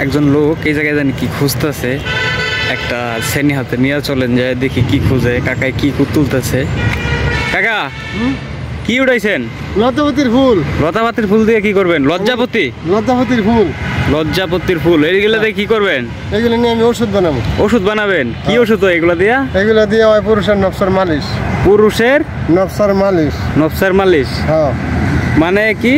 একজন লোক এই জায়গায় জানি কি খুঁজতেছে, একটা শ্রেণী হাতে নিয়ে চলেন যায় দেখি কি খুঁজে। কাকাই কি তুলতেছে? কাকা কি উঠাইছেন? লতাপাতির ফুল। লতাপাতির ফুল দিয়ে কি করবেন? লজ্জাপতি? লতাপাতির ফুল। লজ্জাপতির ফুল এইগুলো দিয়ে কি করবেন? এগুলো নিয়ে আমি ওষুধ বানাবো। ওষুধ বানাবেন? কি ওষুধ এগুলো দিয়া? এগুলো দিয়ে হয় পুরুষের নফসের মালিশ। পুরুষের নফসের মালিশ? নফসের মালিশ হ্যাঁ। মানে কি?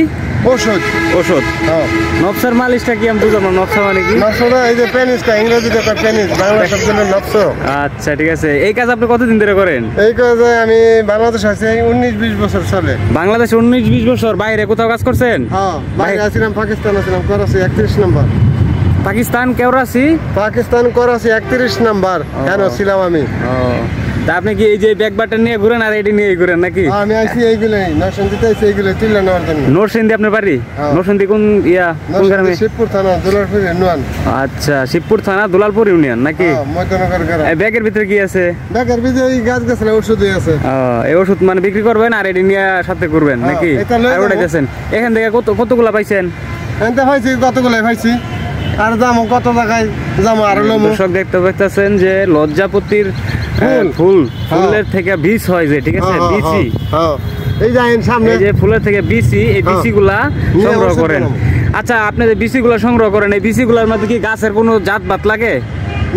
ওষুধ। ওষুধ? হ্যাঁ। নফসের মালিশটা কি আমি বুঝলাম না। নফসা মানে কি? নফসটা এই যে পেনিসটা, ইংরেজিতে কয় পেনিস, বাংলা শব্দ হলো নফস। আচ্ছা ঠিক আছে। এই কাজ আপনি কতদিন ধরে করেন? এই কাজে আমি বাংলাদেশ আছি 19-20 বছর চলে। বাংলাদেশ 19-20 বছর? বাইরে কোথাও কাজ করছেন? হ্যাঁ, বাইরে আছিলাম, পাকিস্তান আছিলাম, করাচি 31 নম্বর। পাকিস্তান কেওরাচি? পাকিস্তান করাচি 31 নম্বর কেন ছিলাম আমি। তা আপনি কি এই যে ব্যাগ বাটন নিয়ে ঘুরেন আর এটি নিয়ে ঘুরেন নাকি? আমি আইছি এইগুলাই নরসিংদীতে আইছি এইগুলাই তুলে নেওয়ার জন্য। নরসিংদী আপনার বাড়ি? নরসিংদী কোন কোন গ্রামে? শিবপুর থানা, দুলালপুর ইউনিয়ন। আচ্ছা, শিবপুর থানা দুলালপুর ইউনিয়ন নাকি? মধ্যনগর গ্রাম। এই ব্যাগের ভিতরে কি আছে? ব্যাগের ভিতরে এই গাছ গাছলা ওষুধই আছে। এই ওষুধ মানে বিক্রি করবেন আর এটি নিয়ে সাথে করবেন নাকি? আর উঠাইতেছেন? এখান থেকে কতগুলা পাইছেন? এনতে পাইছি কতগুলাই পাইছি। আর দামও কত টাকায় দাম আর লমু। দর্শক দেখতে পাচ্ছেন যে লজ্জাপতির ফুলের থেকে বীজ হয় যে, ঠিক আছে? বিচি এই যাইন সামনে, এই যে ফুলের থেকে বিচি, এই বিচিগুলা সংগ্রহ করেন। আচ্ছা, আপনি যে বিচিগুলা সংগ্রহ করেন, এই বিচিগুলার মধ্যে কি গাছের কোনো জাত বাত লাগে?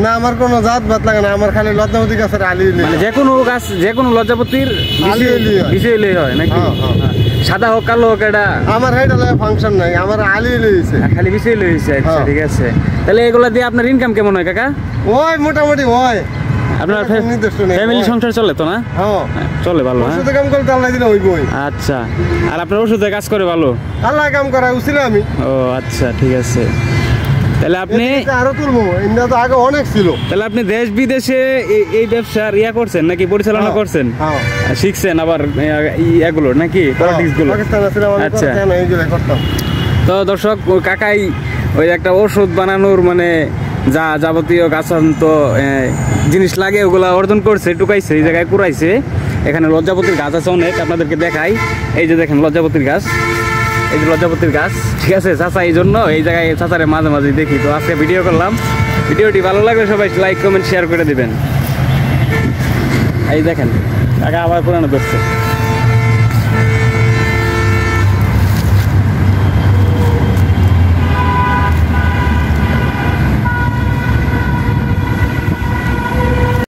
না, আমার কোনো জাত বাত লাগে না। আমার খালি লজ্জাপতি গাছের আলি। মানে যে কোনো গাছ, যে কোনো লজ্জাপতির বিচি এলেই হয় নাকি? সাদা হোক কালো হোক, এটা আমার এটা ফাংশন নাই, আমার আলি লইছে, খালি বিচি লইছে। আচ্ছা ঠিক আছে। তাহলে এগুলা দিয়ে আপনার ইনকাম কেমন হয় কাকা? ওই মোটামুটি হয়। আপনার ফ্যামিলি সংসার চলে তো না? হ্যাঁ চলে ভালো। ওষুধে কাম করতে আল্লাহ দিলে হইবই। আচ্ছা, আর আপনার ওষুধে কাজ করে ভালো? আল্লাহ কাম করা উচিত আমি। ও আচ্ছা ঠিক আছে। তাহলে আপনি আরো তুলবো, ইন্ডিয়া তো আগে অনেক ছিল। তাহলে আপনি দেশ বিদেশে এই ব্যবসার করছেন নাকি, পরিচালনা করছেন? শিখছেন আবার এগুলো নাকি, পলিটিক্স গুলো? আচ্ছা। তো দর্শক, কাকাই ওই একটা ওষুধ বানানোর মানে যা যাবতীয় গাছান্ত জিনিস লাগে ওগুলা অর্জন করছে, টুকাইছে, এই জায়গায় কুড়াইছে। এখানে লজ্জাপতির গাছ আছে অনেক, আপনাদেরকে দেখাই। এই যে দেখেন লজ্জাপতির গাছ, এই যে লজ্জাপতির গাছ, ঠিক আছে? চাচা এই জন্য এই জায়গায় চাচারে মাঝে মাঝে দেখি। তো আজকে ভিডিও করলাম। ভিডিওটি ভালো লাগলে সবাই লাইক কমেন্ট শেয়ার করে দিবেন। এই দেখেন কাকা আবার পুরানো করছে।